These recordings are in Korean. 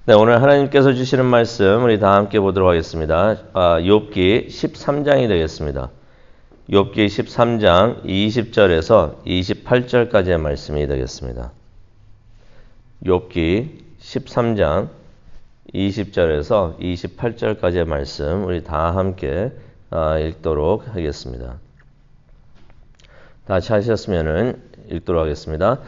네, 오늘 하나님께서 주시는 말씀 우리 다 함께 보도록 하겠습니다. 욥기 13장이 되겠습니다. 욥기 13장 20절에서 28절까지의 말씀이 되겠습니다. 욥기 13장 20절에서 28절까지의 말씀 우리 다 함께 읽도록 하겠습니다. 다 찾으셨으면 읽도록 하겠습니다.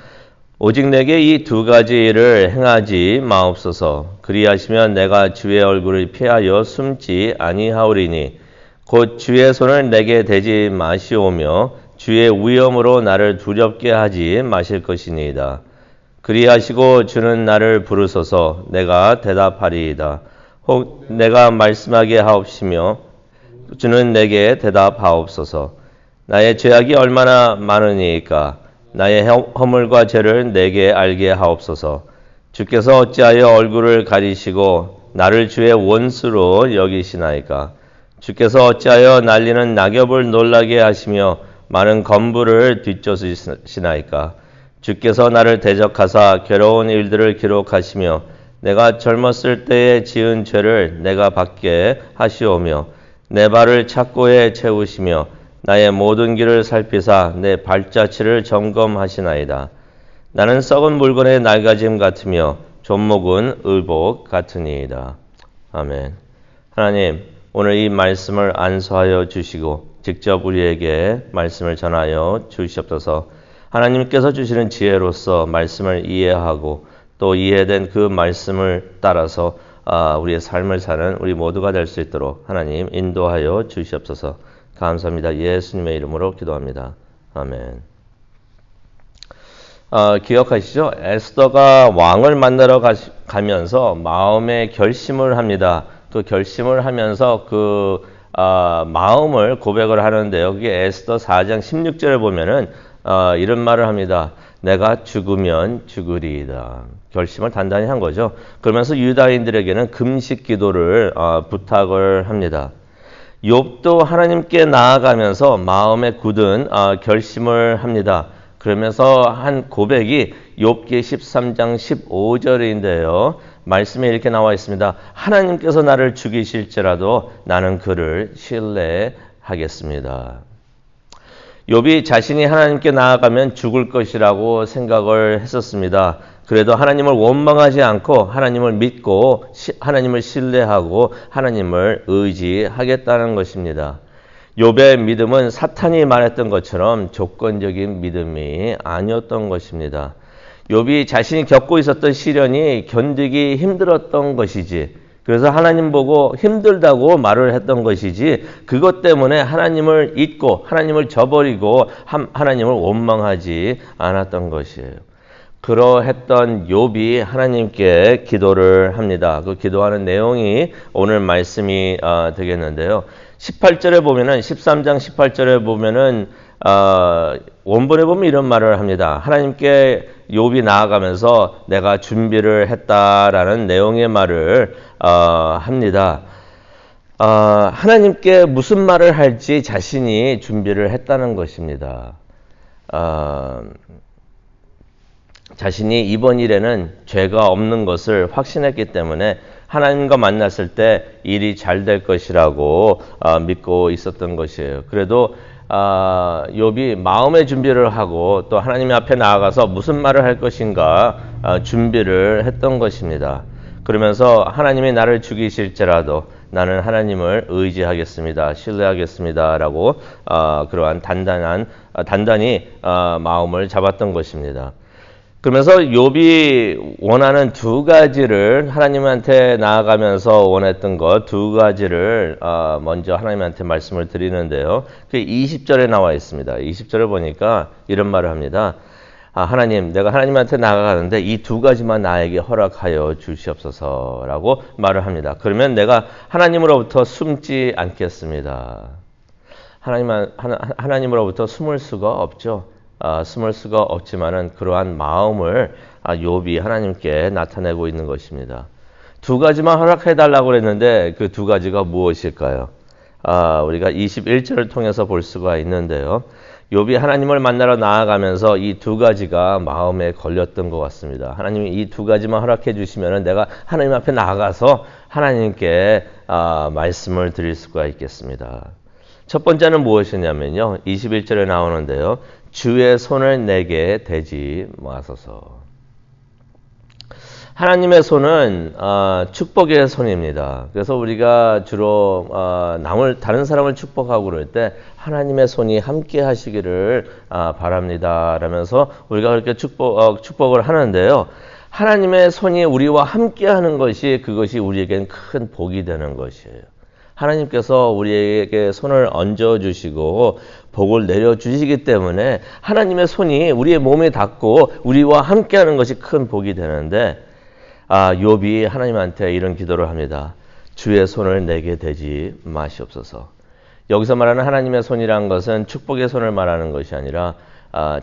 오직 내게 이 두 가지 일을 행하지 마옵소서. 그리하시면 내가 주의 얼굴을 피하여 숨지 아니하오리니 곧 주의 손을 내게 대지 마시오며 주의 위엄으로 나를 두렵게 하지 마실 것이니이다. 그리하시고 주는 나를 부르소서. 내가 대답하리이다. 혹 내가 말씀하게 하옵시며 주는 내게 대답하옵소서. 나의 죄악이 얼마나 많으니까 나의 허물과 죄를 내게 알게 하옵소서. 주께서 어찌하여 얼굴을 가리시고 나를 주의 원수로 여기시나이까. 주께서 어찌하여 날리는 낙엽을 놀라게 하시며 많은 건부를 뒤쫓으시나이까. 주께서 나를 대적하사 괴로운 일들을 기록하시며 내가 젊었을 때에 지은 죄를 내가 받게 하시오며 내 발을 착고에 채우시며 나의 모든 길을 살피사 내 발자취를 점검하시나이다. 나는 썩은 물건의 낡아짐 같으며 존목은 의복 같으니이다. 아멘. 하나님, 오늘 이 말씀을 안수하여 주시고 직접 우리에게 말씀을 전하여 주시옵소서. 하나님께서 주시는 지혜로서 말씀을 이해하고 또 이해된 그 말씀을 따라서 우리의 삶을 사는 우리 모두가 될 수 있도록 하나님 인도하여 주시옵소서. 감사합니다. 예수님의 이름으로 기도합니다. 아멘. 기억하시죠? 에스더가 왕을 만나러 가면서 마음의 결심을 합니다. 그 결심을 하면서 마음을 고백을 하는데요. 여기 에스더 4장 16절에 보면은 이런 말을 합니다. 내가 죽으면 죽으리이다. 결심을 단단히 한 거죠. 그러면서 유다인들에게는 금식 기도를 부탁을 합니다. 욥도 하나님께 나아가면서 마음에 굳은 결심을 합니다. 그러면서 한 고백이 욥기 13장 15절인데요. 말씀에 이렇게 나와 있습니다. 하나님께서 나를 죽이실지라도 나는 그를 신뢰하겠습니다. 욥이 자신이 하나님께 나아가면 죽을 것이라고 생각을 했었습니다. 그래도 하나님을 원망하지 않고 하나님을 믿고 하나님을 신뢰하고 하나님을 의지하겠다는 것입니다. 욥의 믿음은 사탄이 말했던 것처럼 조건적인 믿음이 아니었던 것입니다. 욥이 자신이 겪고 있었던 시련이 견디기 힘들었던 것이지, 그래서 하나님 보고 힘들다고 말을 했던 것이지 그것 때문에 하나님을 잊고 하나님을 저버리고 하나님을 원망하지 않았던 것이에요. 그러했던 욥이 하나님께 기도를 합니다. 그 기도하는 내용이 오늘 말씀이 되겠는데요. 18절에 보면은 13장 18절에 보면은 원본에 보면 이런 말을 합니다. 하나님께 욥이 나아가면서 내가 준비를 했다라는 내용의 말을 합니다. 하나님께 무슨 말을 할지 자신이 준비를 했다는 것입니다. 자신이 이번 일에는 죄가 없는 것을 확신했기 때문에 하나님과 만났을 때 일이 잘 될 것이라고 믿고 있었던 것이에요. 그래도 욥이 마음의 준비를 하고 또 하나님 앞에 나아가서 무슨 말을 할 것인가 준비를 했던 것입니다. 그러면서 하나님이 나를 죽이실지라도 나는 하나님을 의지하겠습니다. 신뢰하겠습니다. 라고 그러한 단단히 마음을 잡았던 것입니다. 그러면서 욥이 원하는 두 가지를 하나님한테 나아가면서 원했던 것 두 가지를 먼저 하나님한테 말씀을 드리는데요. 그 20절에 나와 있습니다. 20절을 보니까 이런 말을 합니다. 하나님, 내가 하나님한테 나아가는데 이 두 가지만 나에게 허락하여 주시옵소서라고 말을 합니다. 그러면 내가 하나님으로부터 숨지 않겠습니다. 하나님으로부터 숨을 수가 없죠. 숨을 수가 없지만은 그러한 마음을 욥이 하나님께 나타내고 있는 것입니다. 두 가지만 허락해달라고 그랬는데 그 두 가지가 무엇일까요? 우리가 21절을 통해서 볼 수가 있는데요. 욥이 하나님을 만나러 나아가면서 이 두 가지가 마음에 걸렸던 것 같습니다. 하나님이 이 두 가지만 허락해 주시면 내가 하나님 앞에 나아가서 하나님께 말씀을 드릴 수가 있겠습니다. 첫 번째는 무엇이냐면요. 21절에 나오는데요. 주의 손을 내게 대지 마소서. 하나님의 손은 축복의 손입니다. 그래서 우리가 주로 다른 사람을 축복하고 그럴 때 하나님의 손이 함께 하시기를 바랍니다. 라면서 우리가 그렇게 축복을 하는데요. 하나님의 손이 우리와 함께 하는 것이 그것이 우리에겐 큰 복이 되는 것이에요. 하나님께서 우리에게 손을 얹어주시고 복을 내려주시기 때문에 하나님의 손이 우리의 몸에 닿고 우리와 함께 하는 것이 큰 복이 되는데 욥이 하나님한테 이런 기도를 합니다. 주의 손을 내게 대지 마시옵소서. 여기서 말하는 하나님의 손이란 것은 축복의 손을 말하는 것이 아니라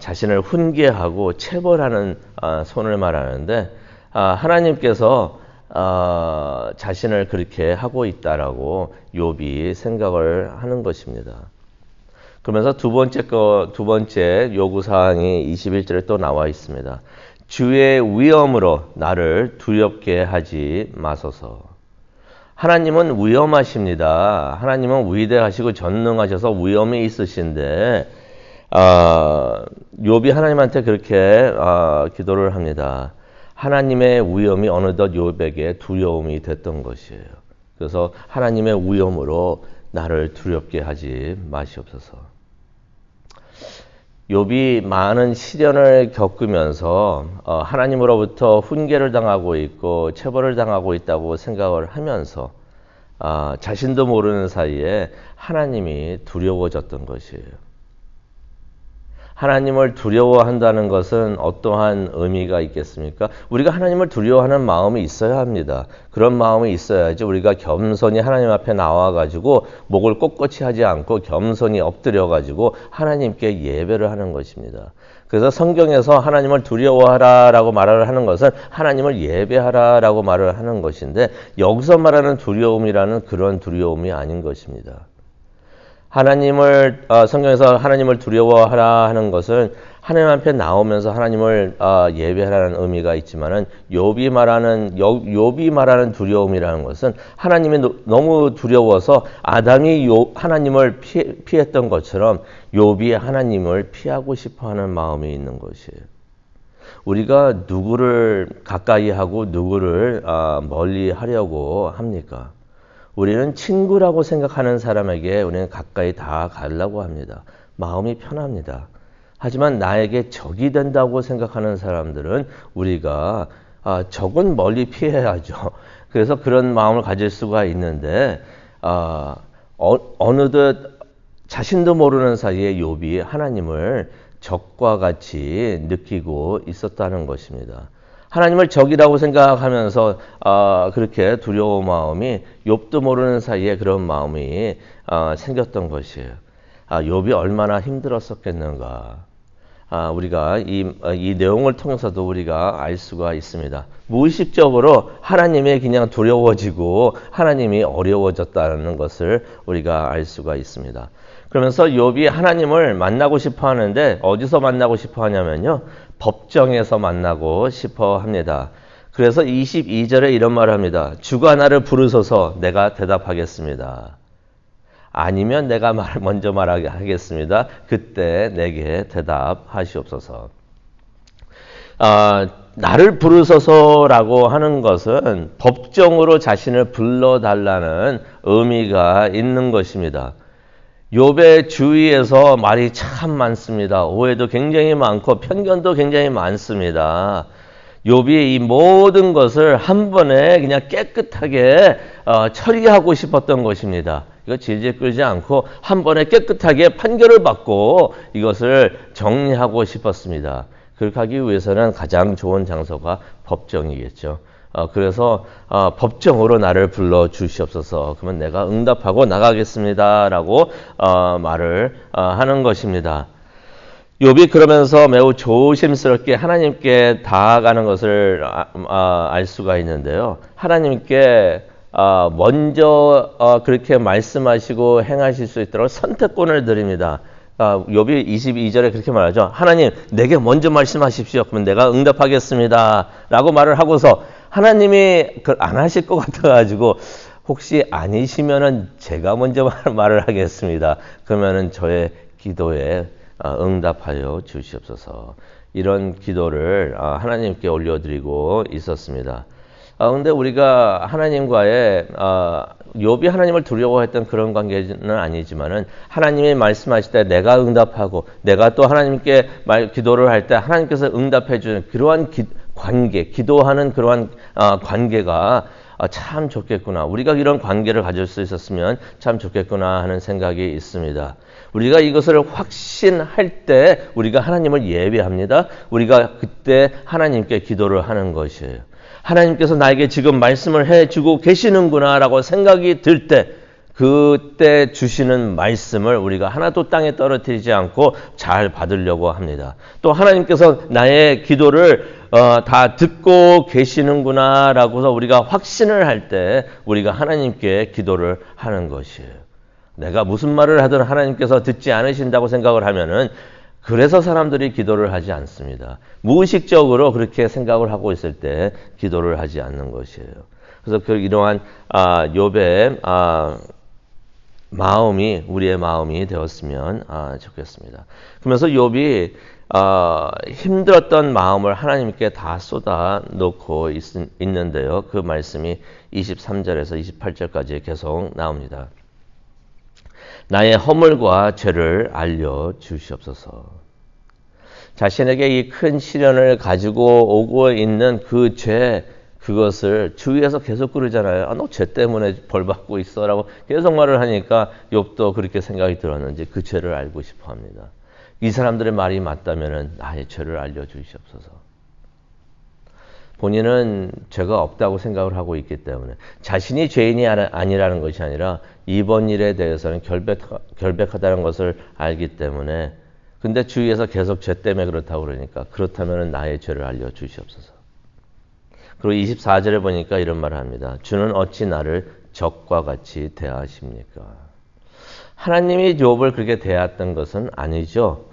자신을 훈계하고 체벌하는 손을 말하는데 하나님께서 자신을 그렇게 하고 있다라고 욥이 생각을 하는 것입니다. 그러면서 두 번째 요구 사항이 21절에 또 나와 있습니다. 주의 위엄으로 나를 두렵게 하지 마소서. 하나님은 위엄하십니다. 하나님은 위대하시고 전능하셔서 위엄이 있으신데 욥이 하나님한테 그렇게 기도를 합니다. 하나님의 위엄이 어느덧 욥에게 두려움이 됐던 것이에요. 그래서 하나님의 위엄으로 나를 두렵게 하지 마시옵소서. 욥이 많은 시련을 겪으면서 하나님으로부터 훈계를 당하고 있고 체벌을 당하고 있다고 생각을 하면서 자신도 모르는 사이에 하나님이 두려워졌던 것이에요. 하나님을 두려워한다는 것은 어떠한 의미가 있겠습니까? 우리가 하나님을 두려워하는 마음이 있어야 합니다. 그런 마음이 있어야지 우리가 겸손히 하나님 앞에 나와가지고 목을 꼿꼿이 하지 않고 겸손히 엎드려가지고 하나님께 예배를 하는 것입니다. 그래서 성경에서 하나님을 두려워하라라고 말을 하는 것은 하나님을 예배하라라고 말을 하는 것인데 여기서 말하는 두려움이라는 그런 두려움이 아닌 것입니다. 성경에서 하나님을 두려워하라 하는 것은 하나님 앞에 나오면서 하나님을 예배하라는 의미가 있지만은 욥이 말하는 두려움이라는 것은 하나님이 너무 두려워서 아담이 하나님을 피했던 것처럼 욥이 하나님을 피하고 싶어하는 마음이 있는 것이에요. 우리가 누구를 가까이 하고 누구를 멀리 하려고 합니까? 우리는 친구라고 생각하는 사람에게 우리는 가까이 다가려고 합니다. 마음이 편합니다. 하지만 나에게 적이 된다고 생각하는 사람들은 우리가 적은 멀리 피해야죠. 그래서 그런 마음을 가질 수가 있는데 어느덧 자신도 모르는 사이에 욥이 하나님을 적과 같이 느끼고 있었다는 것입니다. 하나님을 적이라고 생각하면서 그렇게 두려운 마음이 욥도 모르는 사이에 그런 마음이 생겼던 것이에요. 욥이 얼마나 힘들었었겠는가. 우리가 이 내용을 통해서도 우리가 알 수가 있습니다. 무의식적으로 하나님이 그냥 두려워지고 하나님이 어려워졌다는 것을 우리가 알 수가 있습니다. 그러면서 욥이 하나님을 만나고 싶어 하는데 어디서 만나고 싶어 하냐면요. 법정에서 만나고 싶어 합니다. 그래서 22절에 이런 말을 합니다. 주가 나를 부르소서 내가 대답하겠습니다. 아니면 내가 먼저 말하겠습니다. 그때 내게 대답하시옵소서. 나를 부르소서라고 하는 것은 법정으로 자신을 불러달라는 의미가 있는 것입니다. 욥의 주위에서 말이 참 많습니다. 오해도 굉장히 많고 편견도 굉장히 많습니다. 욥이 이 모든 것을 한 번에 그냥 깨끗하게 처리하고 싶었던 것입니다. 이거 질질 끌지 않고 한 번에 깨끗하게 판결을 받고 이것을 정리하고 싶었습니다. 그렇게 하기 위해서는 가장 좋은 장소가 법정이겠죠. 그래서 법정으로 나를 불러 주시옵소서. 그러면 내가 응답하고 나가겠습니다. 라고 말을 하는 것입니다. 욥이 그러면서 매우 조심스럽게 하나님께 다가가는 것을 알 수가 있는데요. 하나님께 먼저 그렇게 말씀하시고 행하실 수 있도록 선택권을 드립니다. 욥이 22절에 그렇게 말하죠. 하나님, 내게 먼저 말씀하십시오. 그러면 내가 응답하겠습니다. 라고 말을 하고서 하나님이 그걸 안 하실 것 같아가지고 혹시 아니시면은 제가 먼저 말을 하겠습니다. 그러면은 저의 기도에 응답하여 주시옵소서. 이런 기도를 하나님께 올려드리고 있었습니다. 근데 우리가 하나님과의 욥이 하나님을 두려워했던 그런 관계는 아니지만은 하나님이 말씀하실 때 내가 응답하고 내가 또 하나님께 기도를 할 때 하나님께서 응답해 주는 그러한 관계, 기도하는 그러한 관계가 참 좋겠구나. 우리가 이런 관계를 가질 수 있었으면 참 좋겠구나 하는 생각이 있습니다. 우리가 이것을 확신할 때 우리가 하나님을 예배합니다. 우리가 그때 하나님께 기도를 하는 것이에요. 하나님께서 나에게 지금 말씀을 해주고 계시는구나 라고 생각이 들 때 그때 주시는 말씀을 우리가 하나도 땅에 떨어뜨리지 않고 잘 받으려고 합니다. 또 하나님께서 나의 기도를 다 듣고 계시는구나 라고서 우리가 확신을 할 때 우리가 하나님께 기도를 하는 것이에요. 내가 무슨 말을 하든 하나님께서 듣지 않으신다고 생각을 하면은 그래서 사람들이 기도를 하지 않습니다. 무의식적으로 그렇게 생각을 하고 있을 때 기도를 하지 않는 것이에요. 그래서 이러한 욥의 마음이 우리의 마음이 되었으면 좋겠습니다. 그러면서 욥이 힘들었던 마음을 하나님께 다 쏟아 놓고 있는데요. 그 말씀이 23절에서 28절까지 계속 나옵니다. 나의 허물과 죄를 알려주시옵소서. 자신에게 이 큰 시련을 가지고 오고 있는 그 죄, 그것을 주위에서 계속 그러잖아요. 너 죄 때문에 벌 받고 있어 라고 계속 말을 하니까 욥도 그렇게 생각이 들었는지 그 죄를 알고 싶어 합니다. 이 사람들의 말이 맞다면 나의 죄를 알려주시옵소서. 본인은 죄가 없다고 생각을 하고 있기 때문에 자신이 죄인이 아니라는 것이 아니라 이번 일에 대해서는 결백하다는 것을 알기 때문에 근데 주위에서 계속 죄 때문에 그렇다고 그러니까 그렇다면 나의 죄를 알려주시옵소서. 그리고 24절에 보니까 이런 말을 합니다. 주는 어찌 나를 적과 같이 대하십니까? 하나님이 욥을 그렇게 대했던 것은 아니죠.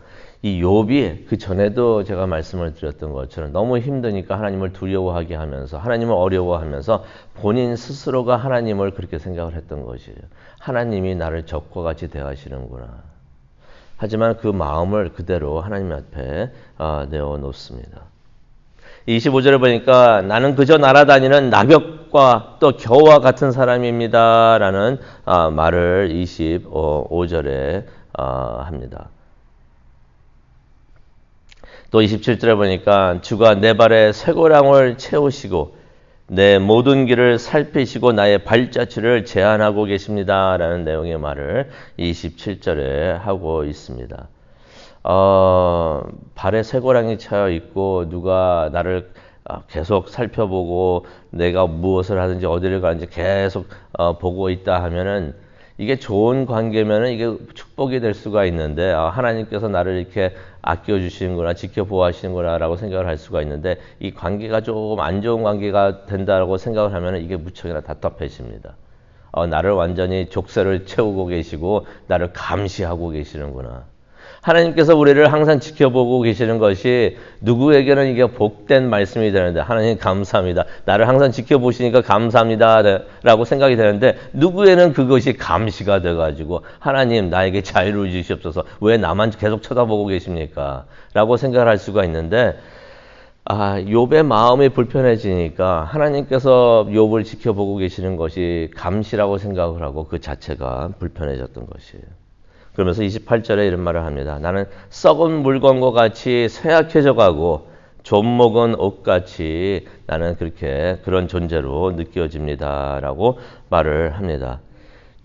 이 욥이 그 전에도 제가 말씀을 드렸던 것처럼 너무 힘드니까 하나님을 두려워하게 하면서 하나님을 어려워하면서 본인 스스로가 하나님을 그렇게 생각을 했던 것이에요. 하나님이 나를 적과 같이 대하시는구나. 하지만 그 마음을 그대로 하나님 앞에 내어놓습니다. 25절에 보니까 나는 그저 날아다니는 낙엽과 또 겨와 같은 사람입니다. 라는 말을 25절에 합니다. 또 27절에 보니까 주가 내 발에 쇠고랑을 채우시고 내 모든 길을 살피시고 나의 발자취를 제한하고 계십니다. 라는 내용의 말을 27절에 하고 있습니다. 발에 쇠고랑이 차여 있고 누가 나를 계속 살펴보고 내가 무엇을 하든지 어디를 가는지 계속 보고 있다 하면은 이게 좋은 관계면은 이게 축복이 될 수가 있는데 하나님께서 나를 이렇게 아껴주시는구나 지켜보아하시는구나 라고 생각을 할 수가 있는데 이 관계가 조금 안 좋은 관계가 된다고 생각을 하면은 이게 무척이나 답답해집니다. 나를 완전히 족쇄를 채우고 계시고 나를 감시하고 계시는구나. 하나님께서 우리를 항상 지켜보고 계시는 것이 누구에게는 이게 복된 말씀이 되는데 하나님 감사합니다. 나를 항상 지켜보시니까 감사합니다 라고 생각이 되는데 누구에는 그것이 감시가 돼가지고 하나님 나에게 자유를 주시옵소서 왜 나만 계속 쳐다보고 계십니까? 라고 생각을 할 수가 있는데 욥의 마음이 불편해지니까 하나님께서 욥을 지켜보고 계시는 것이 감시라고 생각을 하고 그 자체가 불편해졌던 것이에요. 그러면서 28절에 이런 말을 합니다. 나는 썩은 물건과 같이 쇠약해져 가고 좀 먹은 옷같이 나는 그런 존재로 느껴집니다. 라고 말을 합니다.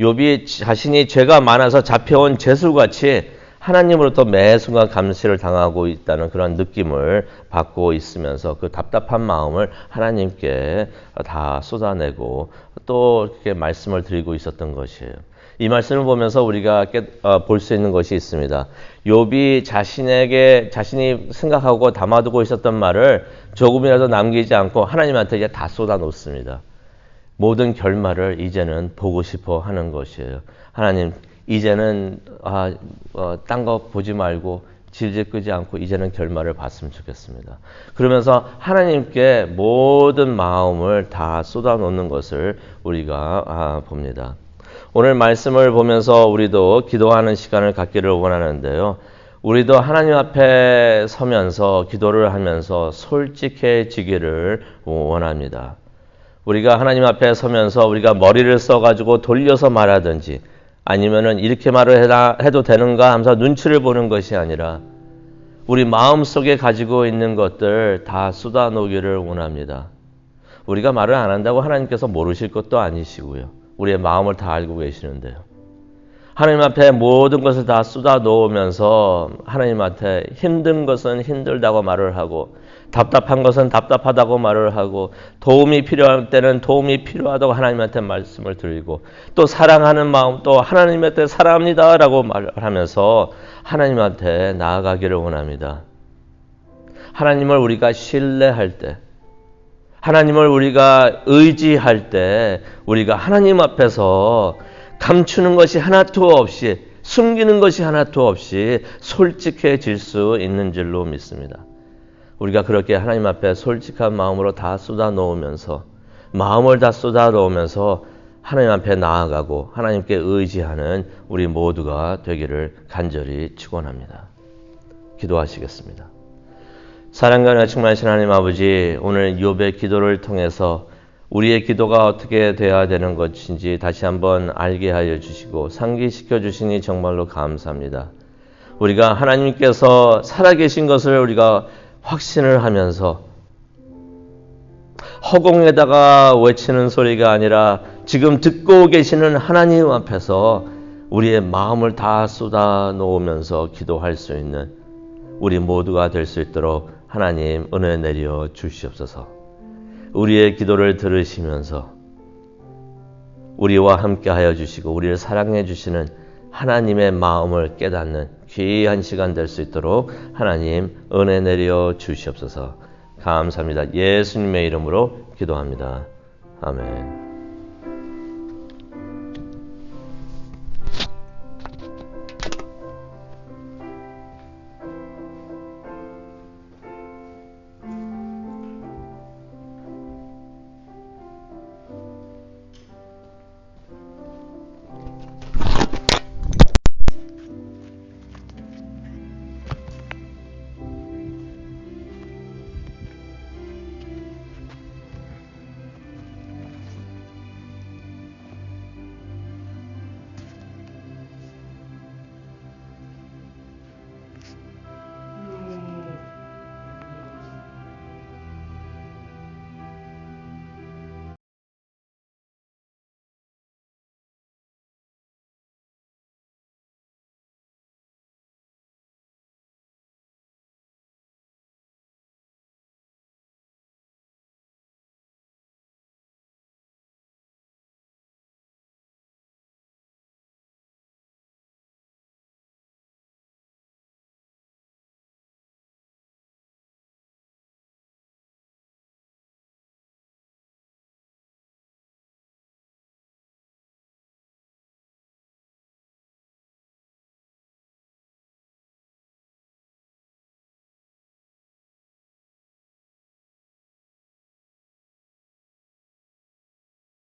욥이 자신이 죄가 많아서 잡혀온 죄수같이 하나님으로부터 매 순간 감시를 당하고 있다는 그런 느낌을 받고 있으면서 그 답답한 마음을 하나님께 다 쏟아내고 또 이렇게 말씀을 드리고 있었던 것이에요. 이 말씀을 보면서 우리가 볼 수 있는 것이 있습니다. 욥이 자신이 생각하고 담아두고 있었던 말을 조금이라도 남기지 않고 하나님한테 이제 다 쏟아놓습니다. 모든 결말을 이제는 보고 싶어 하는 것이에요. 하나님, 이제는 딴 거 보지 말고 질질 끄지 않고 이제는 결말을 봤으면 좋겠습니다. 그러면서 하나님께 모든 마음을 다 쏟아놓는 것을 우리가 봅니다. 오늘 말씀을 보면서 우리도 기도하는 시간을 갖기를 원하는데요. 우리도 하나님 앞에 서면서 기도를 하면서 솔직해지기를 원합니다. 우리가 하나님 앞에 서면서 우리가 머리를 써가지고 돌려서 말하든지 아니면은 이렇게 말을 해도 되는가 하면서 눈치를 보는 것이 아니라 우리 마음속에 가지고 있는 것들 다 쏟아놓기를 원합니다. 우리가 말을 안 한다고 하나님께서 모르실 것도 아니시고요. 우리의 마음을 다 알고 계시는데요. 하나님 앞에 모든 것을 다 쏟아놓으면서 하나님한테 힘든 것은 힘들다고 말을 하고 답답한 것은 답답하다고 말을 하고 도움이 필요할 때는 도움이 필요하다고 하나님한테 말씀을 드리고 또 사랑하는 마음 또 하나님한테 사랑합니다 라고 말을 하면서 하나님한테 나아가기를 원합니다. 하나님을 우리가 신뢰할 때 하나님을 우리가 의지할 때 우리가 하나님 앞에서 감추는 것이 하나도 없이 숨기는 것이 하나도 없이 솔직해질 수 있는 줄로 믿습니다. 우리가 그렇게 하나님 앞에 솔직한 마음으로 다 쏟아놓으면서 마음을 다 쏟아놓으면서 하나님 앞에 나아가고 하나님께 의지하는 우리 모두가 되기를 간절히 축원합니다. 기도하시겠습니다. 사랑과 은혜가 충만하신 하나님 아버지, 오늘 욥의 기도를 통해서 우리의 기도가 어떻게 되어야 되는 것인지 다시 한번 알게 하여 주시고 상기시켜 주시니 정말로 감사합니다. 우리가 하나님께서 살아계신 것을 우리가 확신을 하면서 허공에다가 외치는 소리가 아니라 지금 듣고 계시는 하나님 앞에서 우리의 마음을 다 쏟아 놓으면서 기도할 수 있는 우리 모두가 될 수 있도록 하나님 은혜 내려 주시옵소서. 우리의 기도를 들으시면서 우리와 함께 하여 주시고 우리를 사랑해 주시는 하나님의 마음을 깨닫는 귀한 시간 될 수 있도록 하나님 은혜 내려 주시옵소서. 감사합니다. 예수님의 이름으로 기도합니다. 아멘.